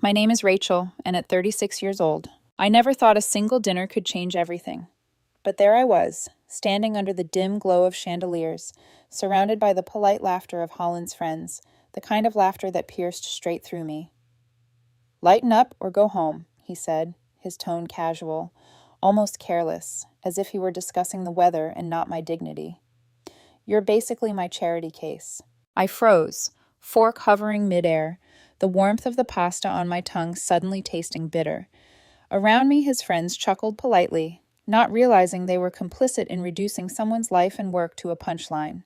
My name is Rachel, and at 36 years old, I never thought a single dinner could change everything. But there I was, standing under the dim glow of chandeliers, surrounded by the polite laughter of Holland's friends, the kind of laughter that pierced straight through me. "Lighten up or go home," he said, his tone casual, almost careless, as if he were discussing the weather and not my dignity. "You're basically my charity case." I froze, fork hovering midair, the warmth of the pasta on my tongue suddenly tasting bitter. Around me, his friends chuckled politely, not realizing they were complicit in reducing someone's life and work to a punchline.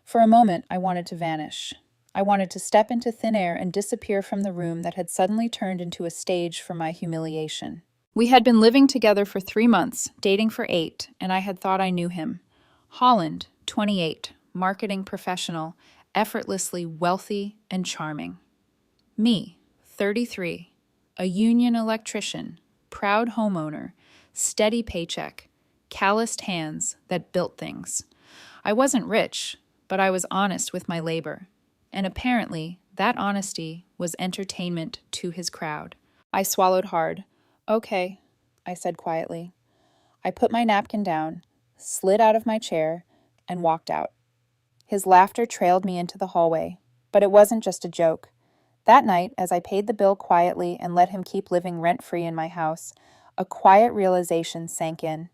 For a moment, I wanted to vanish. I wanted to step into thin air and disappear from the room that had suddenly turned into a stage for my humiliation. We had been living together for 3 months, dating for 8, and I had thought I knew him. Holland, 28, marketing professional, effortlessly wealthy and charming. Me, 33, a union electrician, proud homeowner, steady paycheck, calloused hands that built things. I wasn't rich, but I was honest with my labor. And apparently, that honesty was entertainment to his crowd. I swallowed hard. "Okay," I said quietly. I put my napkin down, slid out of my chair, and walked out. His laughter trailed me into the hallway, but it wasn't just a joke. That night, as I paid the bill quietly and let him keep living rent-free in my house, a quiet realization sank in.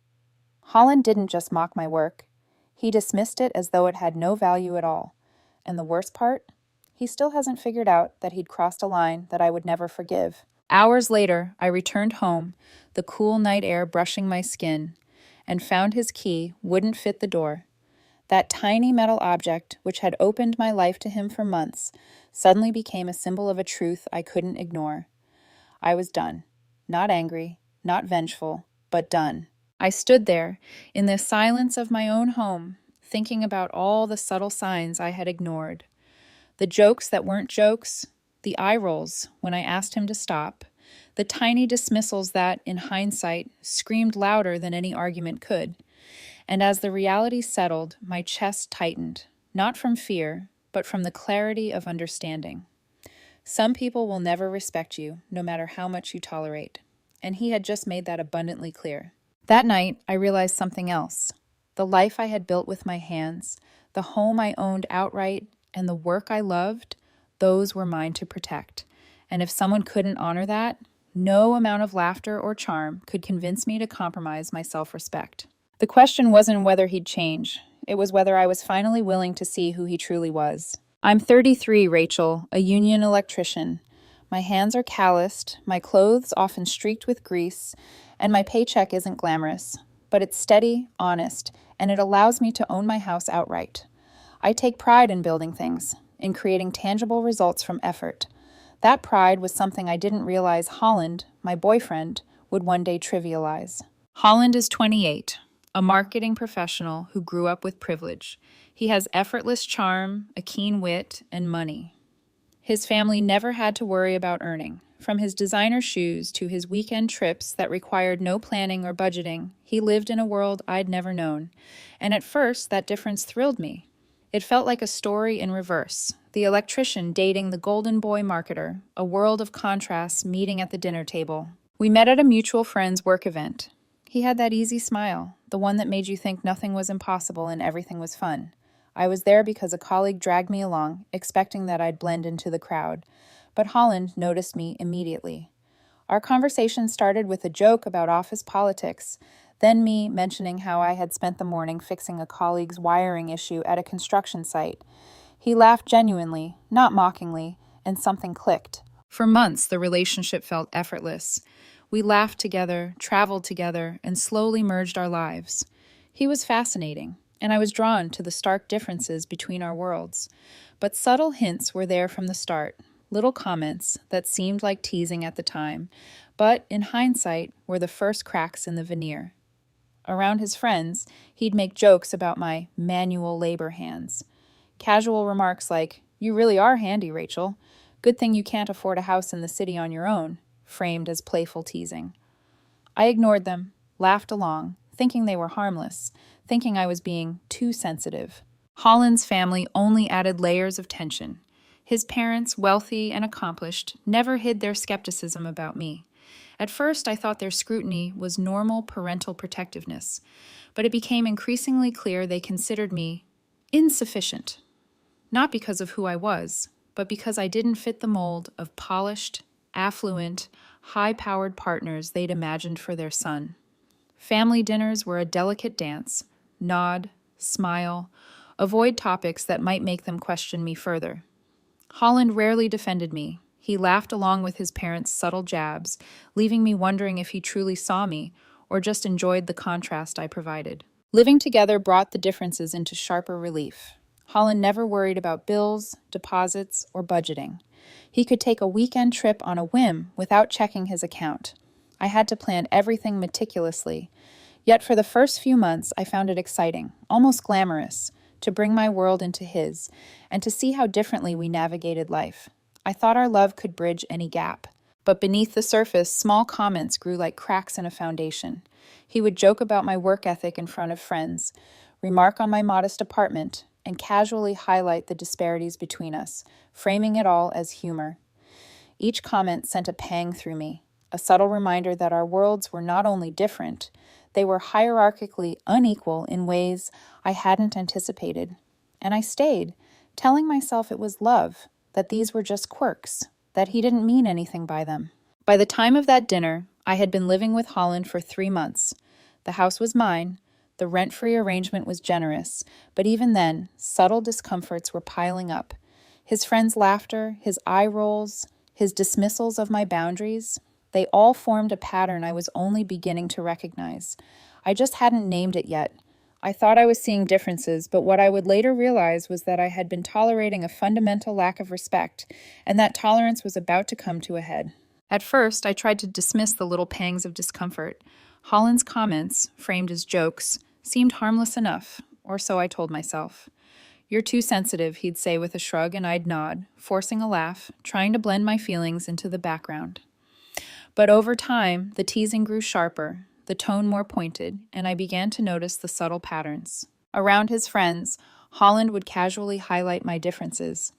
Holland didn't just mock my work. He dismissed it as though it had no value at all. And the worst part? He still hasn't figured out that he'd crossed a line that I would never forgive. Hours later, I returned home, the cool night air brushing my skin, and found his key wouldn't fit the door. That tiny metal object, which had opened my life to him for months, suddenly became a symbol of a truth I couldn't ignore. I was done. Not angry, not vengeful, but done. I stood there, in the silence of my own home, thinking about all the subtle signs I had ignored. The jokes that weren't jokes, the eye rolls when I asked him to stop, the tiny dismissals that, in hindsight, screamed louder than any argument could. And as the reality settled, my chest tightened, not from fear, but from the clarity of understanding. Some people will never respect you, no matter how much you tolerate. And he had just made that abundantly clear. That night, I realized something else. The life I had built with my hands, the home I owned outright, and the work I loved, those were mine to protect. And if someone couldn't honor that, no amount of laughter or charm could convince me to compromise my self-respect. The question wasn't whether he'd change. It was whether I was finally willing to see who he truly was. I'm 33, Rachel, a union electrician. My hands are calloused, my clothes often streaked with grease, and my paycheck isn't glamorous. But it's steady, honest, and it allows me to own my house outright. I take pride in building things, in creating tangible results from effort. That pride was something I didn't realize Holland, my boyfriend, would one day trivialize. Holland is 28, a marketing professional who grew up with privilege. He has effortless charm, a keen wit, and money. His family never had to worry about earning. From his designer shoes to his weekend trips that required no planning or budgeting, he lived in a world I'd never known. And at first, that difference thrilled me. It felt like a story in reverse. The electrician dating the golden boy marketer, a world of contrasts meeting at the dinner table. We met at a mutual friend's work event. He had that easy smile, the one that made you think nothing was impossible and everything was fun. I was there because a colleague dragged me along, expecting that I'd blend into the crowd. But Holland noticed me immediately. Our conversation started with a joke about office politics, then me mentioning how I had spent the morning fixing a colleague's wiring issue at a construction site. He laughed genuinely, not mockingly, and something clicked. For months, the relationship felt effortless. We laughed together, traveled together, and slowly merged our lives. He was fascinating, and I was drawn to the stark differences between our worlds. But subtle hints were there from the start, little comments that seemed like teasing at the time, but in hindsight were the first cracks in the veneer. Around his friends, he'd make jokes about my manual labor hands. Casual remarks like, "You really are handy, Rachel. Good thing you can't afford a house in the city on your own," framed as playful teasing. I ignored them, laughed along, thinking they were harmless, thinking I was being too sensitive. Holland's family only added layers of tension. His parents, wealthy and accomplished, never hid their skepticism about me. At first, I thought their scrutiny was normal parental protectiveness, but it became increasingly clear they considered me insufficient, not because of who I was, but because I didn't fit the mold of polished, affluent, high-powered partners they'd imagined for their son. Family dinners were a delicate dance. Nod, smile, avoid topics that might make them question me further. Holland rarely defended me. He laughed along with his parents' subtle jabs, leaving me wondering if he truly saw me or just enjoyed the contrast I provided. Living together brought the differences into sharper relief. Holland never worried about bills, deposits, or budgeting. He could take a weekend trip on a whim without checking his account. I had to plan everything meticulously. Yet for the first few months, I found it exciting, almost glamorous, to bring my world into his and to see how differently we navigated life. I thought our love could bridge any gap. But beneath the surface, small comments grew like cracks in a foundation. He would joke about my work ethic in front of friends, remark on my modest apartment, and casually highlight the disparities between us, framing it all as humor. Each comment sent a pang through me, a subtle reminder that our worlds were not only different, they were hierarchically unequal in ways I hadn't anticipated. And I stayed, telling myself it was love, that these were just quirks, that he didn't mean anything by them. By the time of that dinner, I had been living with Holland for 3 months. The house was mine, the rent-free arrangement was generous, but even then, subtle discomforts were piling up. His friends' laughter, his eye rolls, his dismissals of my boundaries, they all formed a pattern I was only beginning to recognize. I just hadn't named it yet. I thought I was seeing differences, but what I would later realize was that I had been tolerating a fundamental lack of respect, and that tolerance was about to come to a head. At first, I tried to dismiss the little pangs of discomfort. Holland's comments, framed as jokes, seemed harmless enough, or so I told myself. "You're too sensitive," he'd say with a shrug, and I'd nod, forcing a laugh, trying to blend my feelings into the background. But over time, the teasing grew sharper, the tone more pointed, and I began to notice the subtle patterns. Around his friends, Holland would casually highlight my differences.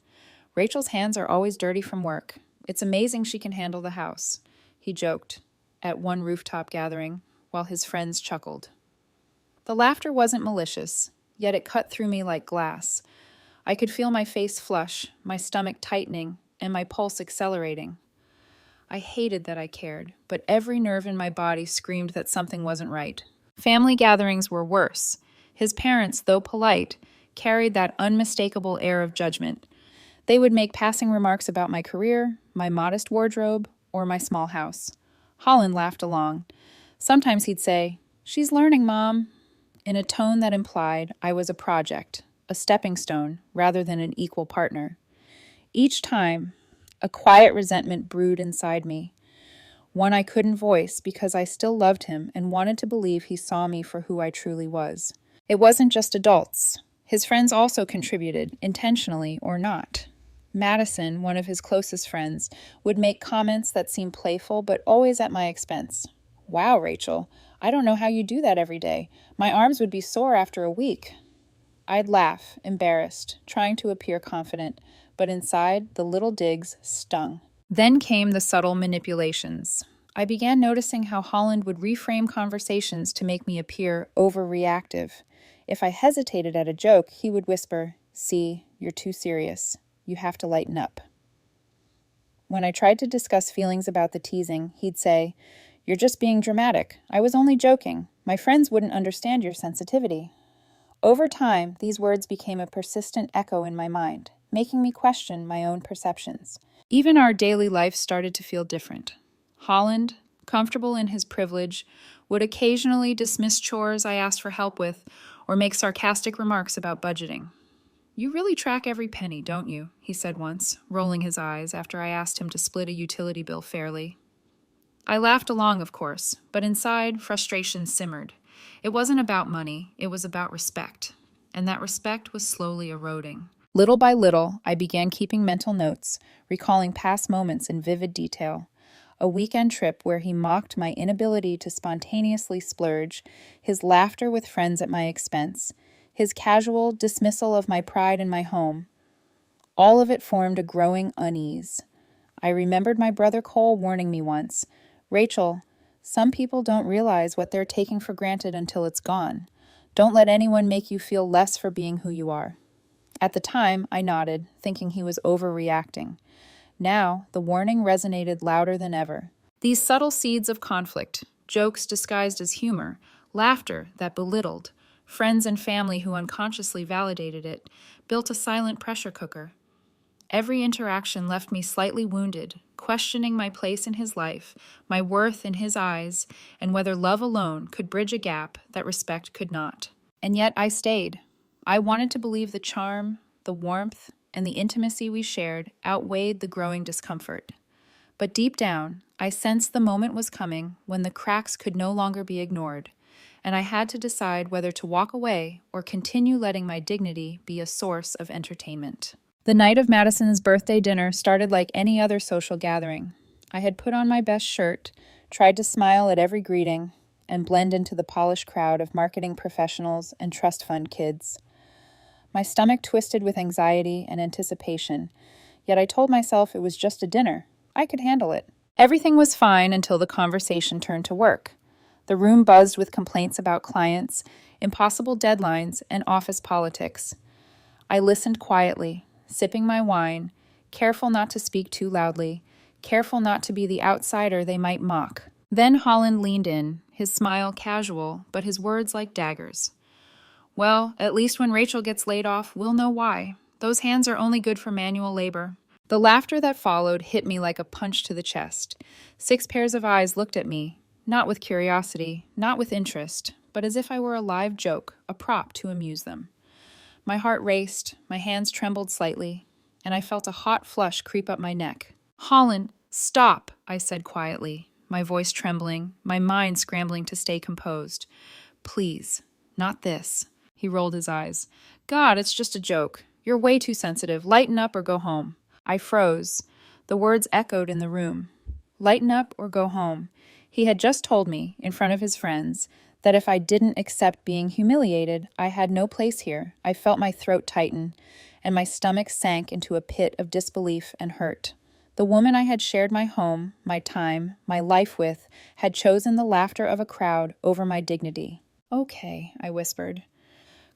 "Rachel's hands are always dirty from work. It's amazing she can handle the house," he joked at one rooftop gathering, while his friends chuckled. The laughter wasn't malicious, yet it cut through me like glass. I could feel my face flush, my stomach tightening, and my pulse accelerating. I hated that I cared, but every nerve in my body screamed that something wasn't right. Family gatherings were worse. His parents, though polite, carried that unmistakable air of judgment. They would make passing remarks about my career, my modest wardrobe, or my small house. Holland laughed along. Sometimes he'd say, "She's learning, Mom," in a tone that implied I was a project, a stepping stone, rather than an equal partner. Each time, a quiet resentment brewed inside me, one I couldn't voice because I still loved him and wanted to believe he saw me for who I truly was. It wasn't just adults. His friends also contributed, intentionally or not. Madison, one of his closest friends, would make comments that seemed playful but always at my expense. "Wow, Rachel, I don't know how you do that every day. My arms would be sore after a week." I'd laugh, embarrassed, trying to appear confident, but inside, the little digs stung. Then came the subtle manipulations. I began noticing how Holland would reframe conversations to make me appear overreactive. If I hesitated at a joke, he would whisper, "See, you're too serious. You have to lighten up." When I tried to discuss feelings about the teasing, he'd say, "You're just being dramatic. I was only joking. My friends wouldn't understand your sensitivity." Over time, these words became a persistent echo in my mind, making me question my own perceptions. Even our daily life started to feel different. Holland, comfortable in his privilege, would occasionally dismiss chores I asked for help with or make sarcastic remarks about budgeting. "You really track every penny, don't you?" he said once, rolling his eyes after I asked him to split a utility bill fairly. I laughed along, of course, but inside, frustration simmered. It wasn't about money, it was about respect, and that respect was slowly eroding. Little by little, I began keeping mental notes, recalling past moments in vivid detail. A weekend trip where he mocked my inability to spontaneously splurge, his laughter with friends at my expense, his casual dismissal of my pride in my home. All of it formed a growing unease. I remembered my brother Cole warning me once, "Rachel, some people don't realize what they're taking for granted until it's gone. Don't let anyone make you feel less for being who you are." At the time, I nodded, thinking he was overreacting. Now, the warning resonated louder than ever. These subtle seeds of conflict, jokes disguised as humor, laughter that belittled, friends and family who unconsciously validated it, built a silent pressure cooker. Every interaction left me slightly wounded, questioning my place in his life, my worth in his eyes, and whether love alone could bridge a gap that respect could not. And yet I stayed. I wanted to believe the charm, the warmth, and the intimacy we shared outweighed the growing discomfort. But deep down, I sensed the moment was coming when the cracks could no longer be ignored, and I had to decide whether to walk away or continue letting my dignity be a source of entertainment. The night of Madison's birthday dinner started like any other social gathering. I had put on my best shirt, tried to smile at every greeting, and blend into the polished crowd of marketing professionals and trust fund kids. My stomach twisted with anxiety and anticipation, yet I told myself it was just a dinner. I could handle it. Everything was fine until the conversation turned to work. The room buzzed with complaints about clients, impossible deadlines, and office politics. I listened quietly, sipping my wine, careful not to speak too loudly, careful not to be the outsider they might mock. Then Holland leaned in, his smile casual, but his words like daggers. "Well, at least when Rachel gets laid off, we'll know why. Those hands are only good for manual labor." The laughter that followed hit me like a punch to the chest. 6 pairs of eyes looked at me, not with curiosity, not with interest, but as if I were a live joke, a prop to amuse them. My heart raced, my hands trembled slightly, and I felt a hot flush creep up my neck. "Holland, stop," I said quietly, my voice trembling, my mind scrambling to stay composed. "Please, not this." He rolled his eyes. "God, it's just a joke. You're way too sensitive. Lighten up or go home." I froze. The words echoed in the room. Lighten up or go home. He had just told me, in front of his friends, that if I didn't accept being humiliated, I had no place here. I felt my throat tighten, and my stomach sank into a pit of disbelief and hurt. The woman I had shared my home, my time, my life with, had chosen the laughter of a crowd over my dignity. "Okay," I whispered.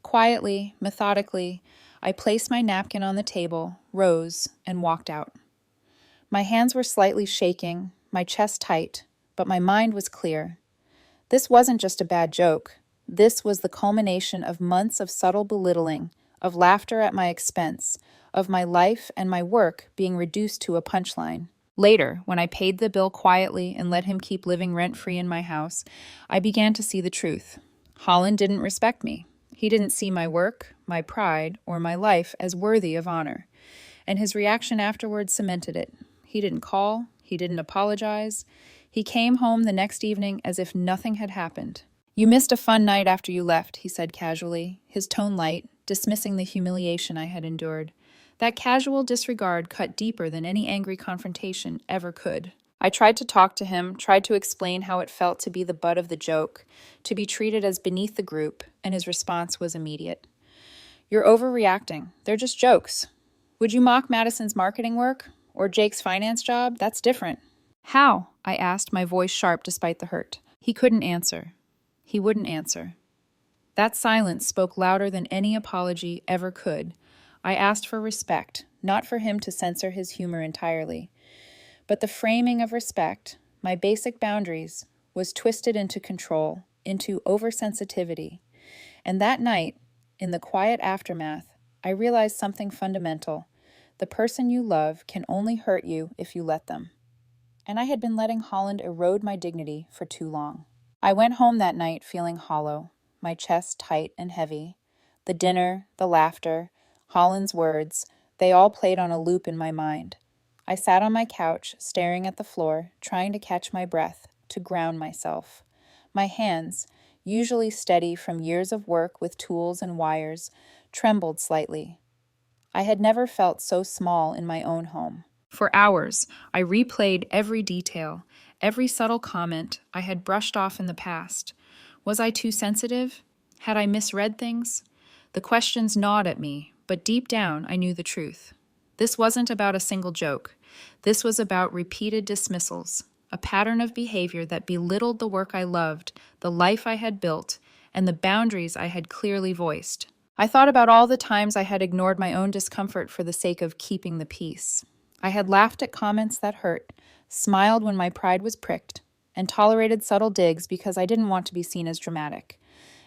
Quietly, methodically, I placed my napkin on the table, rose, and walked out. My hands were slightly shaking, my chest tight, but my mind was clear. This wasn't just a bad joke. This was the culmination of months of subtle belittling, of laughter at my expense, of my life and my work being reduced to a punchline. Later, when I paid the bill quietly and let him keep living rent-free in my house, I began to see the truth. Holland didn't respect me. He didn't see my work, my pride, or my life as worthy of honor. And his reaction afterwards cemented it. He didn't call. He didn't apologize. He came home the next evening as if nothing had happened. "You missed a fun night after you left," he said casually, his tone light, dismissing the humiliation I had endured. That casual disregard cut deeper than any angry confrontation ever could. I tried to talk to him, tried to explain how it felt to be the butt of the joke, to be treated as beneath the group, and his response was immediate. "You're overreacting. They're just jokes. Would you mock Madison's marketing work? Or Jake's finance job? That's different." "How?" I asked, my voice sharp despite the hurt. He couldn't answer. He wouldn't answer. That silence spoke louder than any apology ever could. I asked for respect, not for him to censor his humor entirely. But the framing of respect, my basic boundaries, was twisted into control, into oversensitivity. And that night, in the quiet aftermath, I realized something fundamental. The person you love can only hurt you if you let them. And I had been letting Holland erode my dignity for too long. I went home that night feeling hollow, my chest tight and heavy. The dinner, the laughter, Holland's words, they all played on a loop in my mind. I sat on my couch, staring at the floor, trying to catch my breath, to ground myself. My hands, usually steady from years of work with tools and wires, trembled slightly. I had never felt so small in my own home. For hours, I replayed every detail, every subtle comment I had brushed off in the past. Was I too sensitive? Had I misread things? The questions gnawed at me, but deep down I knew the truth. This wasn't about a single joke. This was about repeated dismissals, a pattern of behavior that belittled the work I loved, the life I had built, and the boundaries I had clearly voiced. I thought about all the times I had ignored my own discomfort for the sake of keeping the peace. I had laughed at comments that hurt, smiled when my pride was pricked, and tolerated subtle digs because I didn't want to be seen as dramatic.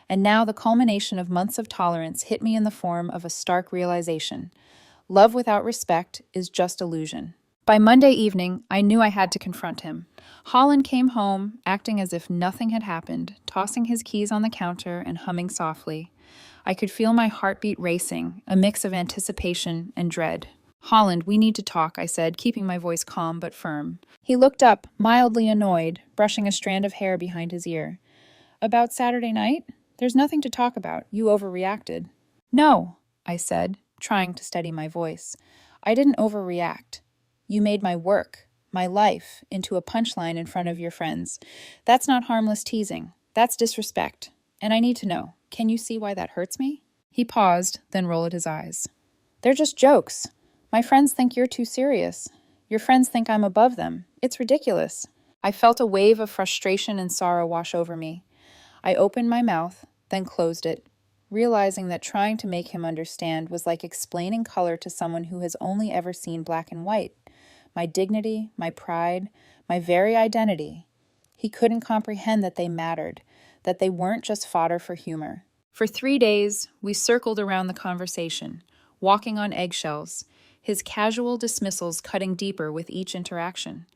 And now the culmination of months of tolerance hit me in the form of a stark realization. Love without respect is just illusion. By Monday evening, I knew I had to confront him. Holland came home, acting as if nothing had happened, tossing his keys on the counter and humming softly. I could feel my heartbeat racing, a mix of anticipation and dread. "Holland, we need to talk," I said, keeping my voice calm but firm. He looked up, mildly annoyed, brushing a strand of hair behind his ear. "About Saturday night? There's nothing to talk about. You overreacted." "No," I said, trying to steady my voice. "I didn't overreact. You made my work, my life, into a punchline in front of your friends. That's not harmless teasing. That's disrespect. And I need to know, can you see why that hurts me?" He paused, then rolled his eyes. "They're just jokes. My friends think you're too serious. Your friends think I'm above them. It's ridiculous." I felt a wave of frustration and sorrow wash over me. I opened my mouth, then closed it, realizing that trying to make him understand was like explaining color to someone who has only ever seen black and white. My dignity, my pride, my very identity. He couldn't comprehend that they mattered, that they weren't just fodder for humor. For 3 days, we circled around the conversation, walking on eggshells, his casual dismissals cutting deeper with each interaction.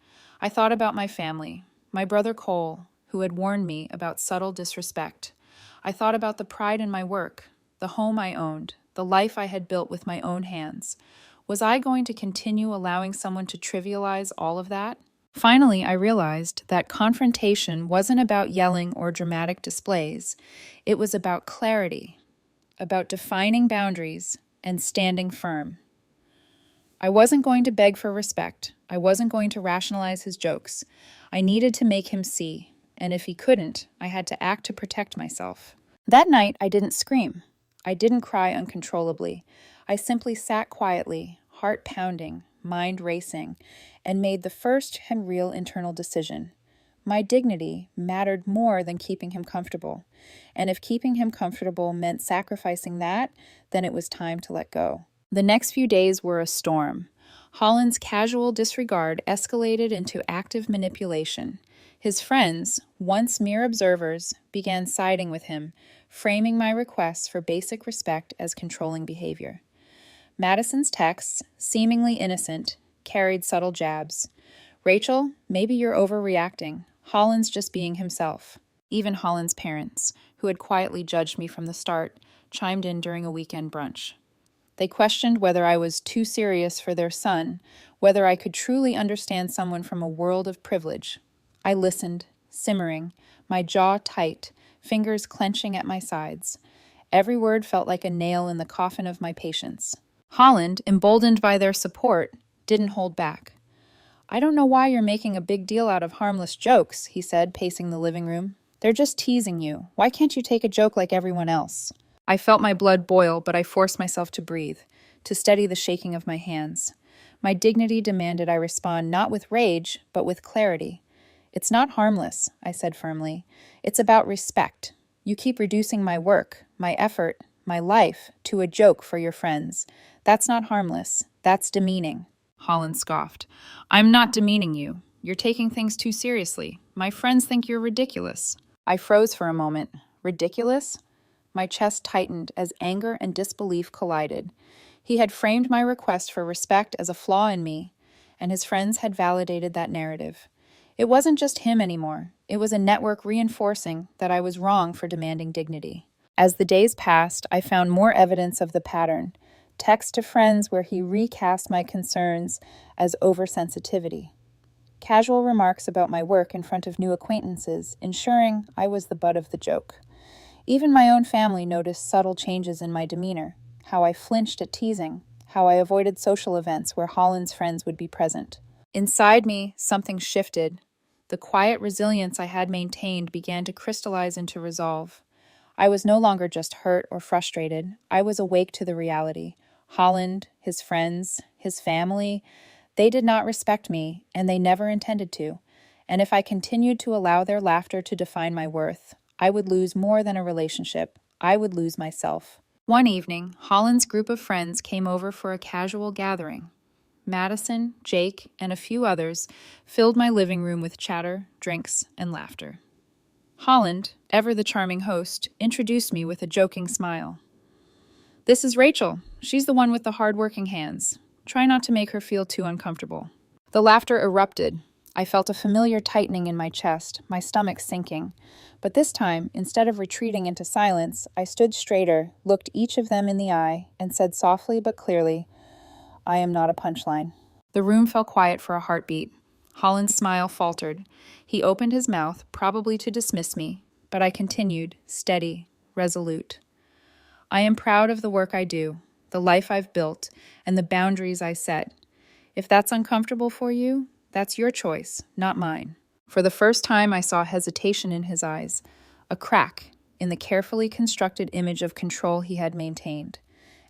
I thought about my family, my brother Cole, who had warned me about subtle disrespect. I thought about the pride in my work, the home I owned, the life I had built with my own hands. Was I going to continue allowing someone to trivialize all of that? Finally, I realized that confrontation wasn't about yelling or dramatic displays. It was about clarity, about defining boundaries and standing firm. I wasn't going to beg for respect. I wasn't going to rationalize his jokes. I needed to make him see, and if he couldn't, I had to act to protect myself. That night, I didn't scream. I didn't cry uncontrollably. I simply sat quietly, heart pounding, mind racing, and made the first and real internal decision. My dignity mattered more than keeping him comfortable. And if keeping him comfortable meant sacrificing that, then it was time to let go. The next few days were a storm. Holland's casual disregard escalated into active manipulation. His friends, once mere observers, began siding with him, framing my requests for basic respect as controlling behavior. Madison's texts, seemingly innocent, carried subtle jabs. "Rachel, maybe you're overreacting. Holland's just being himself." Even Holland's parents, who had quietly judged me from the start, chimed in during a weekend brunch. They questioned whether I was too serious for their son, whether I could truly understand someone from a world of privilege. I listened, simmering, my jaw tight, fingers clenching at my sides. Every word felt like a nail in the coffin of my patience. Holland, emboldened by their support, didn't hold back. "I don't know why you're making a big deal out of harmless jokes," he said, pacing the living room. "They're just teasing you. Why can't you take a joke like everyone else?" I felt my blood boil, but I forced myself to breathe, to steady the shaking of my hands. My dignity demanded I respond not with rage, but with clarity. "It's not harmless," I said firmly. "It's about respect. You keep reducing my work, my effort, my life, to a joke for your friends. That's not harmless. That's demeaning." Holland scoffed. "I'm not demeaning you. You're taking things too seriously. My friends think you're ridiculous." I froze for a moment. Ridiculous? My chest tightened as anger and disbelief collided. He had framed my request for respect as a flaw in me, and his friends had validated that narrative. It wasn't just him anymore. It was a network reinforcing that I was wrong for demanding dignity. As the days passed, I found more evidence of the pattern. Texts to friends where he recast my concerns as oversensitivity. Casual remarks about my work in front of new acquaintances, ensuring I was the butt of the joke. Even my own family noticed subtle changes in my demeanor, how I flinched at teasing, how I avoided social events where Holland's friends would be present. Inside me, something shifted. The quiet resilience I had maintained began to crystallize into resolve. I was no longer just hurt or frustrated. I was awake to the reality. Holland, his friends, his family, they did not respect me, and they never intended to. And if I continued to allow their laughter to define my worth, I would lose more than a relationship. I would lose myself. One evening, Holland's group of friends came over for a casual gathering. Madison, Jake, and a few others filled my living room with chatter, drinks, and laughter. Holland, ever the charming host, introduced me with a joking smile. "This is Rachel. She's the one with the hard-working hands. Try not to make her feel too uncomfortable." The laughter erupted. I felt a familiar tightening in my chest, my stomach sinking. But this time, instead of retreating into silence, I stood straighter, looked each of them in the eye, and said softly but clearly, "I am not a punchline." The room fell quiet for a heartbeat. Holland's smile faltered. He opened his mouth, probably to dismiss me, but I continued, steady, resolute. "I am proud of the work I do, the life I've built, and the boundaries I set. If that's uncomfortable for you, that's your choice, not mine." For the first time, I saw hesitation in his eyes, a crack in the carefully constructed image of control he had maintained.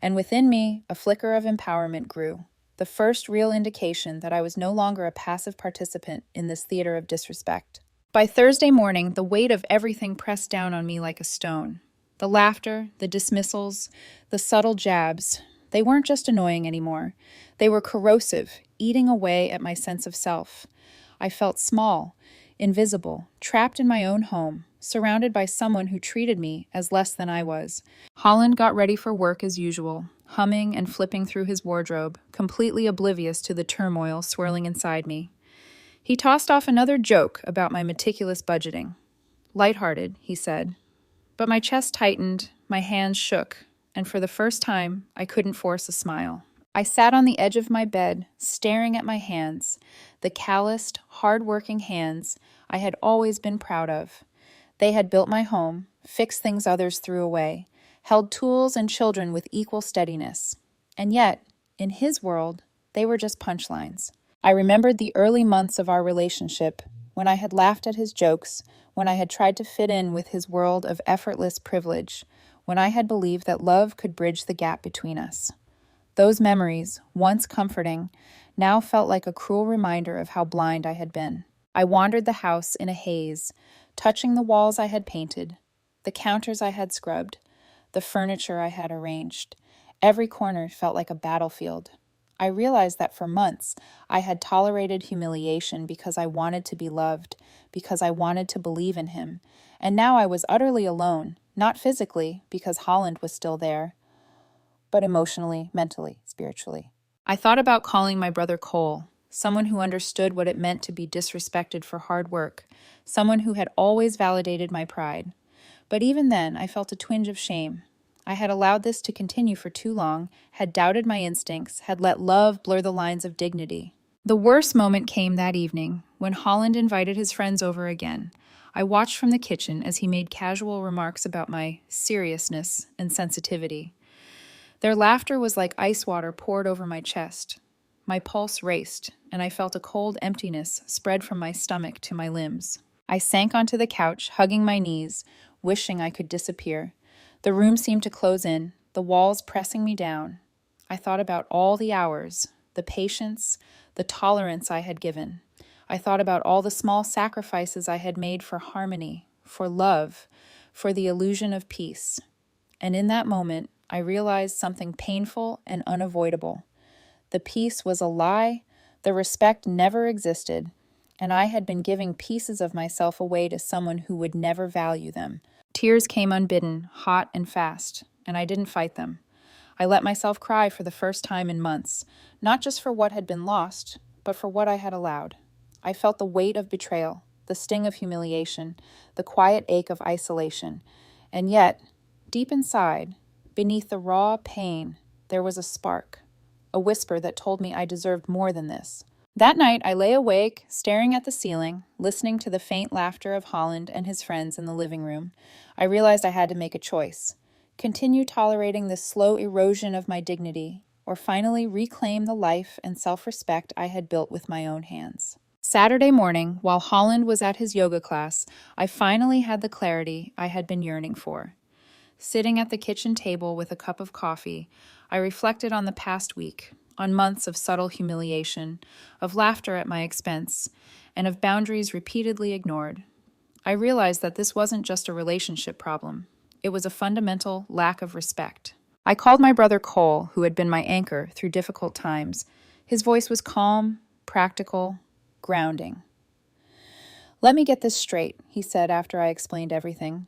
And within me, a flicker of empowerment grew, the first real indication that I was no longer a passive participant in this theater of disrespect. By Thursday morning, the weight of everything pressed down on me like a stone. The laughter, the dismissals, the subtle jabs, they weren't just annoying anymore. They were corrosive, eating away at my sense of self. I felt small, invisible, trapped in my own home, surrounded by someone who treated me as less than I was. Holland got ready for work as usual, humming and flipping through his wardrobe, completely oblivious to the turmoil swirling inside me. He tossed off another joke about my meticulous budgeting. "Lighthearted," he said. But my chest tightened, my hands shook, and for the first time, I couldn't force a smile. I sat on the edge of my bed, staring at my hands, the calloused, hard-working hands I had always been proud of. They had built my home, fixed things others threw away, held tools and children with equal steadiness. And yet, in his world, they were just punchlines. I remembered the early months of our relationship, when I had laughed at his jokes, when I had tried to fit in with his world of effortless privilege, when I had believed that love could bridge the gap between us. Those memories, once comforting, now felt like a cruel reminder of how blind I had been. I wandered the house in a haze, touching the walls I had painted, the counters I had scrubbed, the furniture I had arranged. Every corner felt like a battlefield. I realized that for months, I had tolerated humiliation because I wanted to be loved, because I wanted to believe in him. And now I was utterly alone, not physically, because Holland was still there, but emotionally, mentally, spiritually. I thought about calling my brother Cole, someone who understood what it meant to be disrespected for hard work, someone who had always validated my pride. But even then, I felt a twinge of shame. I had allowed this to continue for too long, had doubted my instincts, had let love blur the lines of dignity. The worst moment came that evening, when Holland invited his friends over again. I watched from the kitchen as he made casual remarks about my seriousness and sensitivity. Their laughter was like ice water poured over my chest. My pulse raced, and I felt a cold emptiness spread from my stomach to my limbs. I sank onto the couch, hugging my knees, wishing I could disappear. The room seemed to close in, the walls pressing me down. I thought about all the hours, the patience, the tolerance I had given. I thought about all the small sacrifices I had made for harmony, for love, for the illusion of peace. And in that moment, I realized something painful and unavoidable. The peace was a lie, the respect never existed, and I had been giving pieces of myself away to someone who would never value them. Tears came unbidden, hot and fast, and I didn't fight them. I let myself cry for the first time in months, not just for what had been lost, but for what I had allowed. I felt the weight of betrayal, the sting of humiliation, the quiet ache of isolation, and yet, deep inside, beneath the raw pain, there was a spark, a whisper that told me I deserved more than this. That night, I lay awake, staring at the ceiling, listening to the faint laughter of Holland and his friends in the living room. I realized I had to make a choice. Continue tolerating this slow erosion of my dignity, or finally reclaim the life and self-respect I had built with my own hands. Saturday morning, while Holland was at his yoga class, I finally had the clarity I had been yearning for. Sitting at the kitchen table with a cup of coffee, I reflected on the past week, on months of subtle humiliation, of laughter at my expense, and of boundaries repeatedly ignored. I realized that this wasn't just a relationship problem. It was a fundamental lack of respect. I called my brother Cole, who had been my anchor through difficult times. His voice was calm, practical, grounding. "Let me get this straight," he said after I explained everything.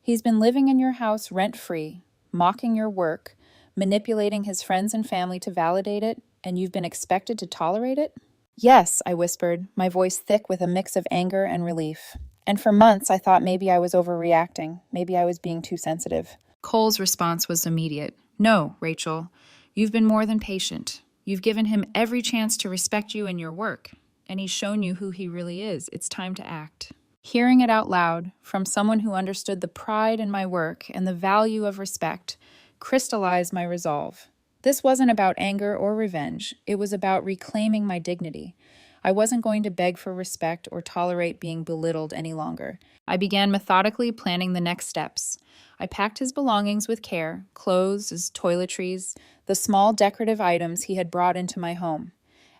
"He's been living in your house rent-free, mocking your work, manipulating his friends and family to validate it, and you've been expected to tolerate it?" "Yes," I whispered, my voice thick with a mix of anger and relief. "And for months I thought maybe I was overreacting, maybe I was being too sensitive." Cole's response was immediate. "No, Rachel, you've been more than patient. You've given him every chance to respect you and your work, and he's shown you who he really is. It's time to act." Hearing it out loud from someone who understood the pride in my work and the value of respect crystallized my resolve. This wasn't about anger or revenge. It was about reclaiming my dignity. I wasn't going to beg for respect or tolerate being belittled any longer. I began methodically planning the next steps. I packed his belongings with care, clothes, his toiletries, the small decorative items he had brought into my home.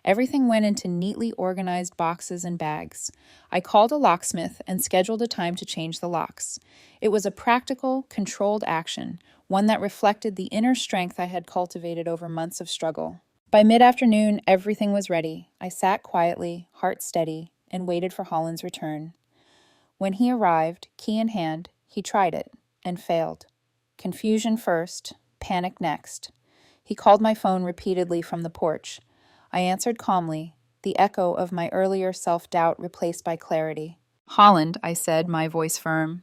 Everything went into neatly organized boxes and bags. I called a locksmith and scheduled a time to change the locks. It was a practical, controlled action, one that reflected the inner strength I had cultivated over months of struggle. By mid-afternoon, everything was ready. I sat quietly, heart steady, and waited for Holland's return. When he arrived, key in hand, he tried it and failed. Confusion first, panic next. He called my phone repeatedly from the porch. I answered calmly, the echo of my earlier self-doubt replaced by clarity. "Holland," I said, my voice firm,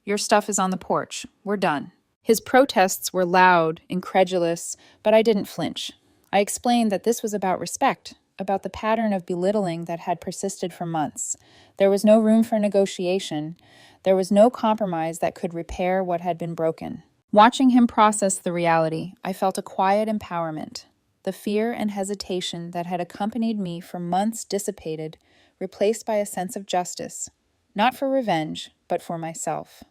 "your stuff is on the porch. We're done." His protests were loud, incredulous, but I didn't flinch. I explained that this was about respect, about the pattern of belittling that had persisted for months. There was no room for negotiation. There was no compromise that could repair what had been broken. Watching him process the reality, I felt a quiet empowerment. The fear and hesitation that had accompanied me for months dissipated, replaced by a sense of justice, not for revenge, but for myself.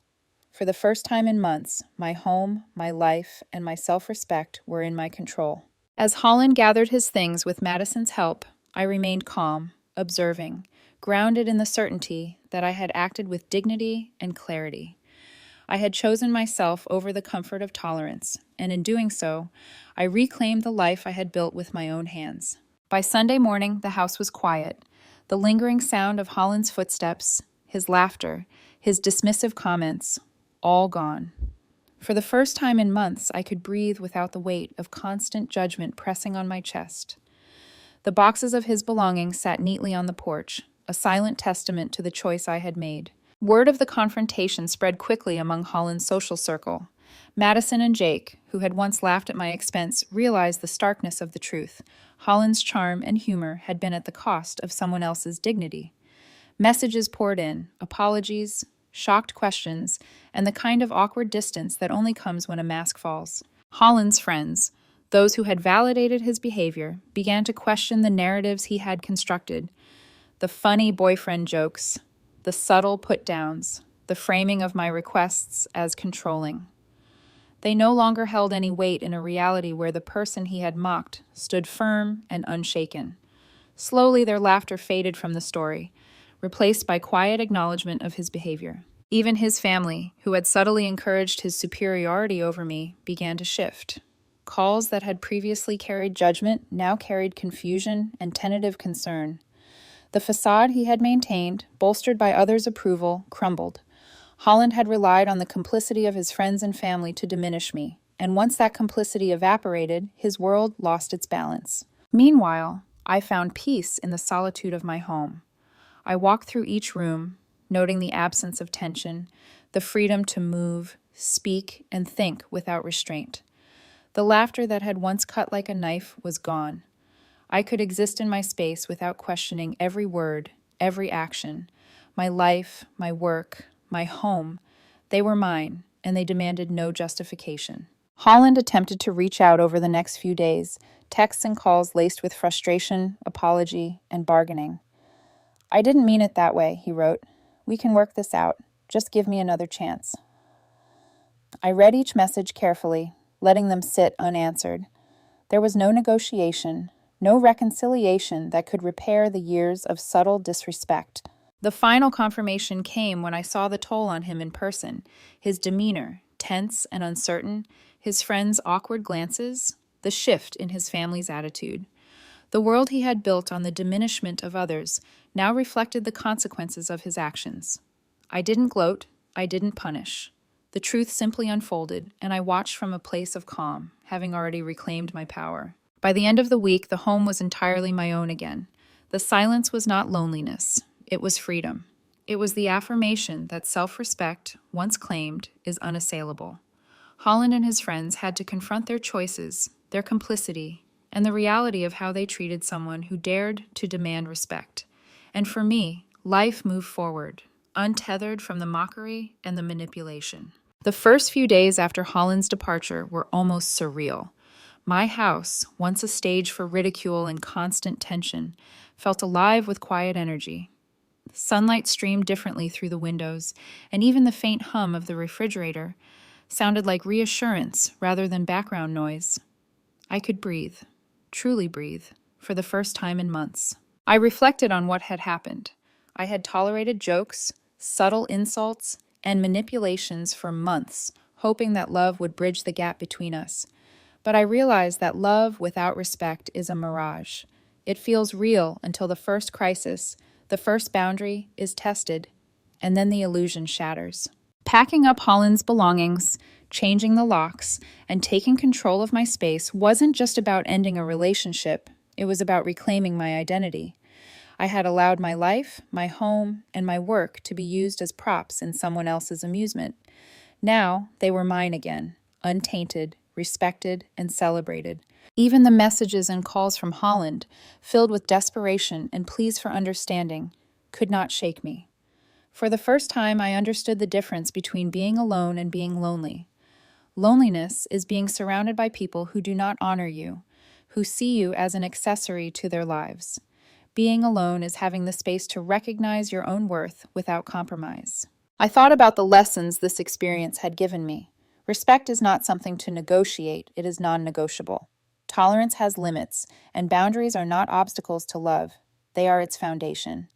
For the first time in months, my home, my life, and my self-respect were in my control. As Holland gathered his things with Madison's help, I remained calm, observing, grounded in the certainty that I had acted with dignity and clarity. I had chosen myself over the comfort of tolerance, and in doing so, I reclaimed the life I had built with my own hands. By Sunday morning, the house was quiet. The lingering sound of Holland's footsteps, his laughter, his dismissive comments, all gone. For the first time in months, I could breathe without the weight of constant judgment pressing on my chest. The boxes of his belongings sat neatly on the porch, a silent testament to the choice I had made. Word of the confrontation spread quickly among Holland's social circle. Madison and Jake, who had once laughed at my expense, realized the starkness of the truth. Holland's charm and humor had been at the cost of someone else's dignity. Messages poured in, apologies, shocked questions, and the kind of awkward distance that only comes when a mask falls. Holland's friends, those who had validated his behavior, began to question the narratives he had constructed. The funny boyfriend jokes, the subtle put-downs, the framing of my requests as controlling. They no longer held any weight in a reality where the person he had mocked stood firm and unshaken. Slowly their laughter faded from the story, replaced by quiet acknowledgement of his behavior. Even his family, who had subtly encouraged his superiority over me, began to shift. Calls that had previously carried judgment now carried confusion and tentative concern. The facade he had maintained, bolstered by others' approval, crumbled. Holland had relied on the complicity of his friends and family to diminish me, and once that complicity evaporated, his world lost its balance. Meanwhile, I found peace in the solitude of my home. I walked through each room, noting the absence of tension, the freedom to move, speak, and think without restraint. The laughter that had once cut like a knife was gone. I could exist in my space without questioning every word, every action. My life, my work, my home, they were mine, and they demanded no justification. Holland attempted to reach out over the next few days, texts and calls laced with frustration, apology, and bargaining. "I didn't mean it that way," he wrote. "We can work this out. Just give me another chance." I read each message carefully, letting them sit unanswered. There was no negotiation, no reconciliation that could repair the years of subtle disrespect. The final confirmation came when I saw the toll on him in person, his demeanor, tense and uncertain, his friends' awkward glances, the shift in his family's attitude. The world he had built on the diminishment of others now reflected the consequences of his actions. I didn't gloat, I didn't punish. The truth simply unfolded, and I watched from a place of calm, having already reclaimed my power. By the end of the week, the home was entirely my own again. The silence was not loneliness, it was freedom. It was the affirmation that self-respect, once claimed, is unassailable. Holland and his friends had to confront their choices, their complicity, and the reality of how they treated someone who dared to demand respect. And for me, life moved forward, untethered from the mockery and the manipulation. The first few days after Holland's departure were almost surreal. My house, once a stage for ridicule and constant tension, felt alive with quiet energy. Sunlight streamed differently through the windows, and even the faint hum of the refrigerator sounded like reassurance rather than background noise. I could breathe, truly breathe, for the first time in months. I reflected on what had happened. I had tolerated jokes, subtle insults, and manipulations for months, hoping that love would bridge the gap between us. But I realized that love without respect is a mirage. It feels real until the first crisis, the first boundary, is tested, and then the illusion shatters. Packing up Holland's belongings, changing the locks, and taking control of my space wasn't just about ending a relationship, it was about reclaiming my identity. I had allowed my life, my home, and my work to be used as props in someone else's amusement. Now they were mine again, untainted, respected, and celebrated. Even the messages and calls from Holland, filled with desperation and pleas for understanding, could not shake me. For the first time, I understood the difference between being alone and being lonely. Loneliness is being surrounded by people who do not honor you, who see you as an accessory to their lives. Being alone is having the space to recognize your own worth without compromise. I thought about the lessons this experience had given me. Respect is not something to negotiate, it is non-negotiable. Tolerance has limits, and boundaries are not obstacles to love. They are its foundation.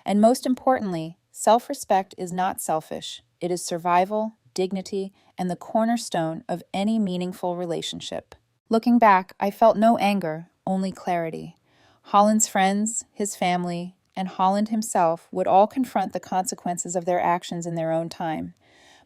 And most importantly, self-respect is not selfish. It is survival, dignity, and the cornerstone of any meaningful relationship. Looking back, I felt no anger, only clarity. Holland's friends, his family, and Holland himself would all confront the consequences of their actions in their own time.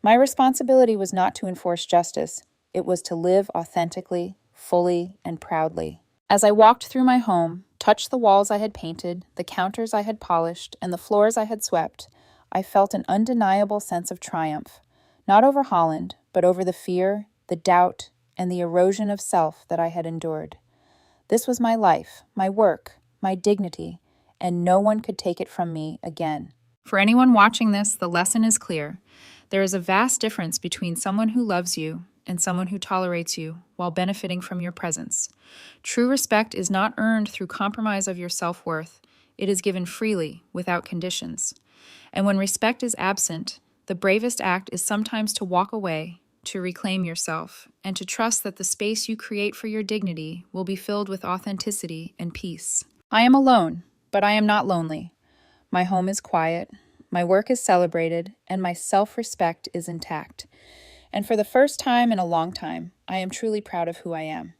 My responsibility was not to enforce justice. It was to live authentically, fully, and proudly. As I walked through my home, touched the walls I had painted, the counters I had polished, and the floors I had swept, I felt an undeniable sense of triumph, not over Holland, but over the fear, the doubt, and the erosion of self that I had endured. This was my life, my work, my dignity, and no one could take it from me again. For anyone watching this, the lesson is clear. There is a vast difference between someone who loves you and someone who tolerates you while benefiting from your presence. True respect is not earned through compromise of your self-worth. It is given freely, without conditions. And when respect is absent, the bravest act is sometimes to walk away, to reclaim yourself, and to trust that the space you create for your dignity will be filled with authenticity and peace. I am alone, but I am not lonely. My home is quiet, my work is celebrated, and my self-respect is intact. And for the first time in a long time, I am truly proud of who I am.